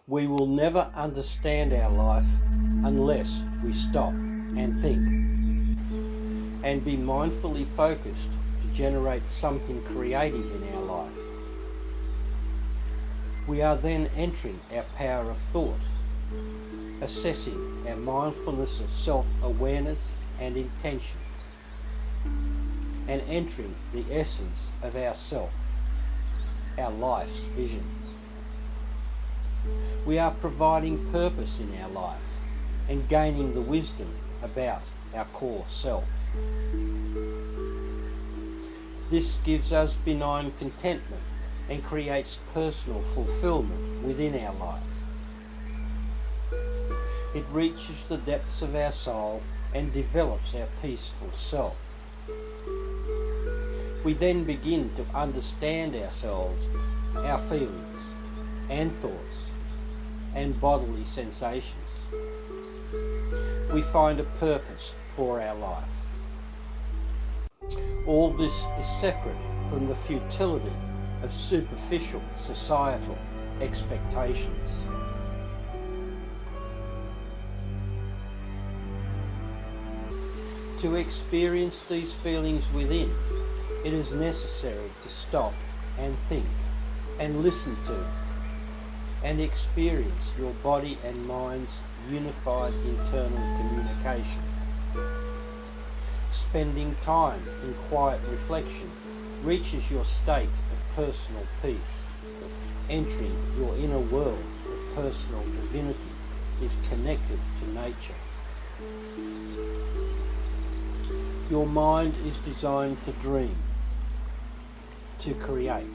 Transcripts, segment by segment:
We will never understand our life unless we stop and think and be mindfully focused to generate something creative in our life. We are then entering our power of thought, assessing our mindfulness of self-awareness and intention, and entering the essence of ourself, our life's vision. We are providing purpose in our life and gaining the wisdom about our core self. This gives us benign contentment and creates personal fulfillment within our life. It reaches the depths of our soul and develops our peaceful self. We then begin to understand ourselves, our feelings and thoughts and bodily sensations. We find a purpose for our life. All this is separate from the futility of superficial societal expectations. To experience these feelings within, it is necessary to stop and think and listen to and experience your body and mind's unified internal communication. Spending time in quiet reflection reaches your state of personal peace. Entering your inner world of personal divinity is connected to nature. Your mind is designed to dream, to create,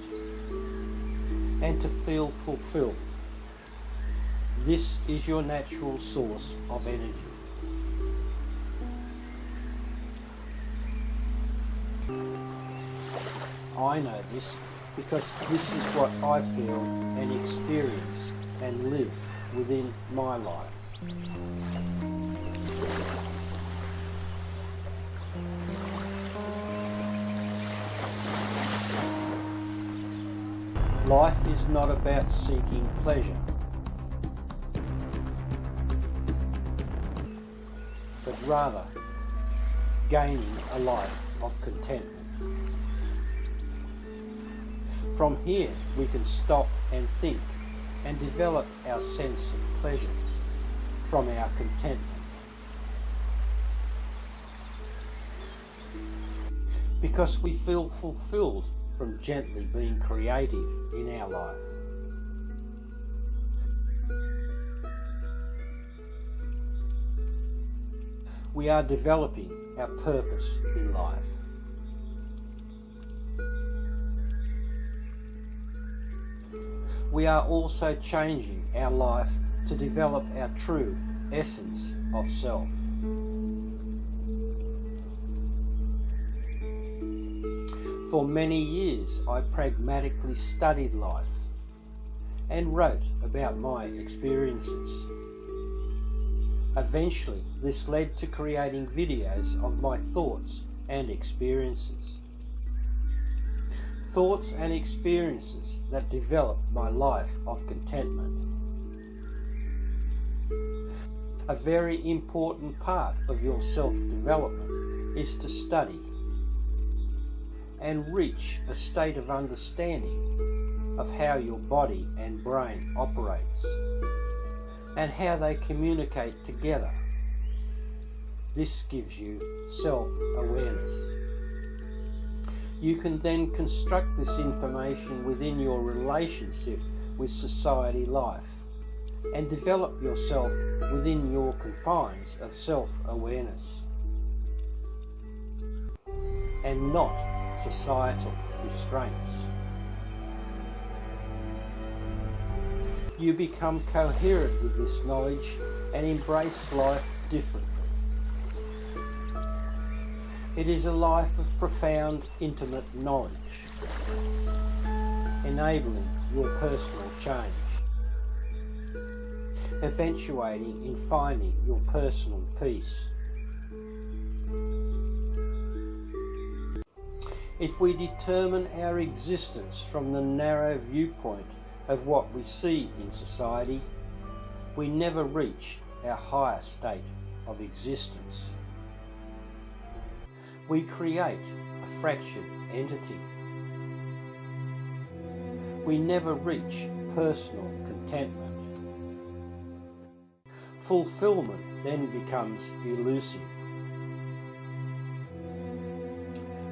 and to feel fulfilled. This is your natural source of energy. I know this because this is what I feel and experience and live within my life. Life is not about seeking pleasure, but rather gaining a life of contentment. From here we can stop and think and develop our sense of pleasure from our contentment. Because we feel fulfilled from gently being creative in our life. We are developing our purpose in life. We are also changing our life to develop our true essence of self. For many years I pragmatically studied life and wrote about my experiences. Eventually this led to creating videos of my thoughts and experiences. Thoughts and experiences that developed my life of contentment. A very important part of your self-development is to study and reach a state of understanding of how your body and brain operates and how they communicate together. This gives you self-awareness. You can then construct this information within your relationship with society life and develop yourself within your confines of self-awareness and not societal restraints. You become coherent with this knowledge and embrace life differently. It is a life of profound, intimate knowledge, enabling your personal change, eventuating in finding your personal peace. If we determine our existence from the narrow viewpoint of what we see in society we never reach our higher state of existence. We create a fractured entity. We never reach personal contentment. Fulfillment then becomes elusive.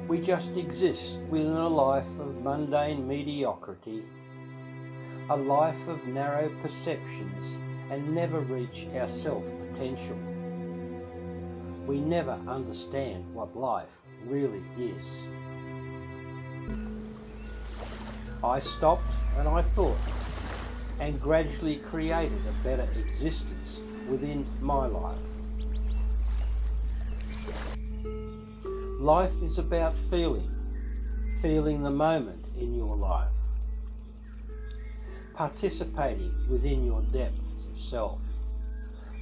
We just exist within a life of mundane mediocrity, a life of narrow perceptions, and never reach our self-potential. We never understand what life really is. I stopped and I thought, and gradually created a better existence within my life. Life is about feeling the moment in your life, participating within your depths of self,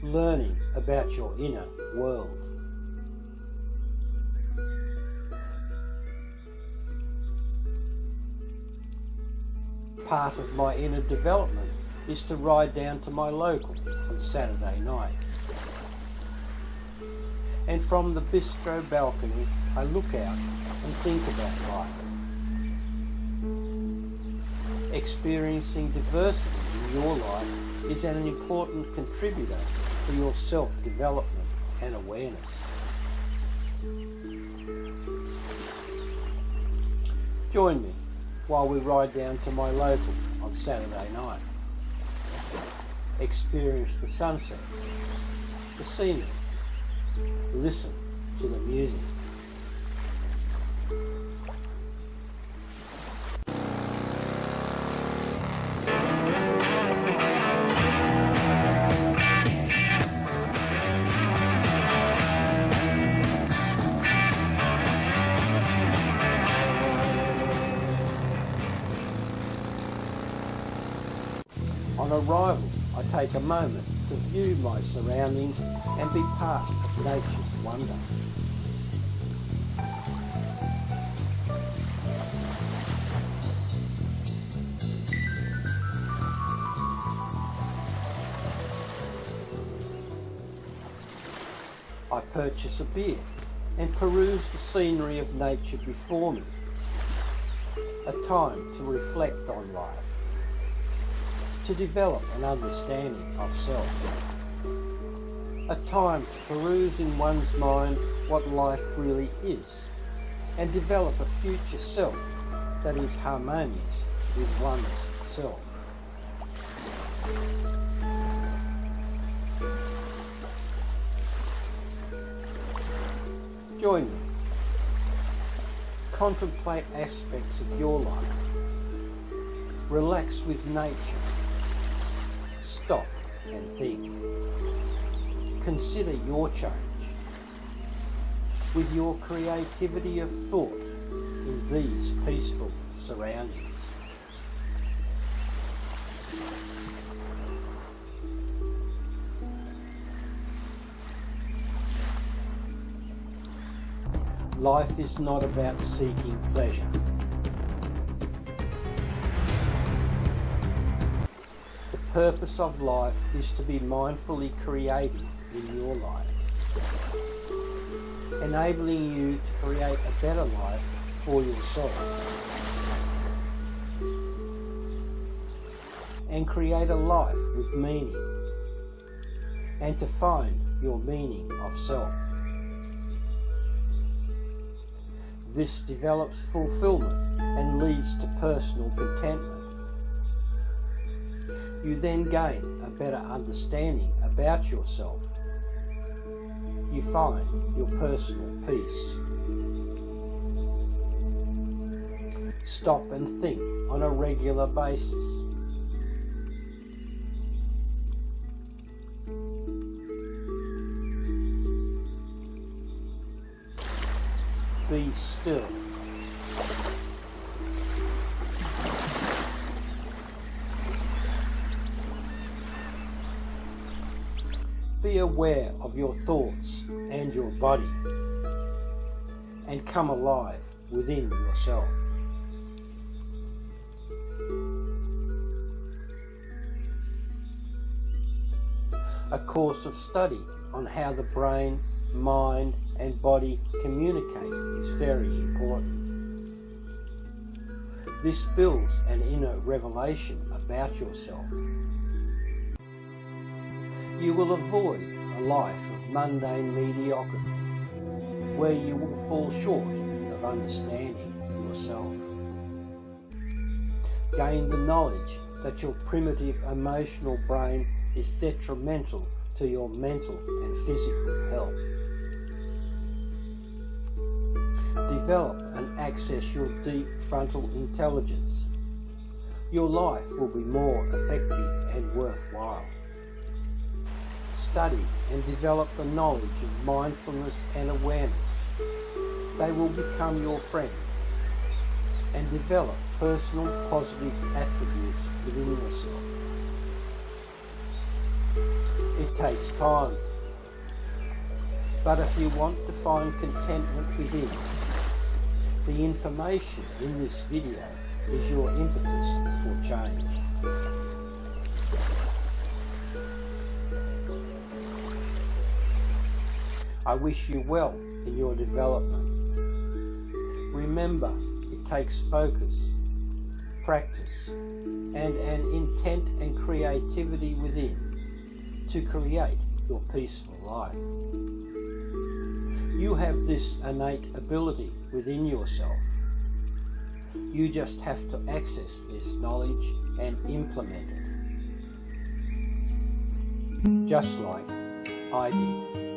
learning about your inner world. Part of my inner development is to ride down to my local on Saturday night. And from the bistro balcony, I look out and think about life. Experiencing diversity in your life is an important contributor to your self-development and awareness. Join me while we ride down to my local on Saturday night. Experience the sunset, the scenery, listen to the music. On arrival, I take a moment to view my surroundings and be part of nature's wonder. I purchase a beer and peruse the scenery of nature before me, a time to reflect on life, to develop an understanding of self, a time to peruse in one's mind what life really is, and develop a future self that is harmonious with one's self. Join me. Contemplate aspects of your life. Relax with nature. Stop and think. Consider your change with your creativity of thought in these peaceful surroundings. Life is not about seeking pleasure. The purpose of life is to be mindfully creating in your life, enabling you to create a better life for yourself, and create a life with meaning, and to find your meaning of self. This develops fulfillment and leads to personal contentment. You then gain a better understanding about yourself. You find your personal peace. Stop and think on a regular basis. Be still. Be aware of your thoughts and your body, and come alive within yourself. A course of study on how the brain, mind and body communicate is very important. This builds an inner revelation about yourself. You will avoid a life of mundane mediocrity, where you will fall short of understanding yourself. Gain the knowledge that your primitive emotional brain is detrimental to your mental and physical health. Develop and access your deep frontal intelligence. Your life will be more effective and worthwhile. Study and develop the knowledge of mindfulness and awareness. They will become your friend. And develop personal positive attributes within yourself. It takes time. But if you want to find contentment within, the information in this video is your impetus for change. I wish you well in your development. Remember, it takes focus, practice, and an intent and creativity within to create your peaceful life. You have this innate ability within yourself. You just have to access this knowledge and implement it. Just like I did.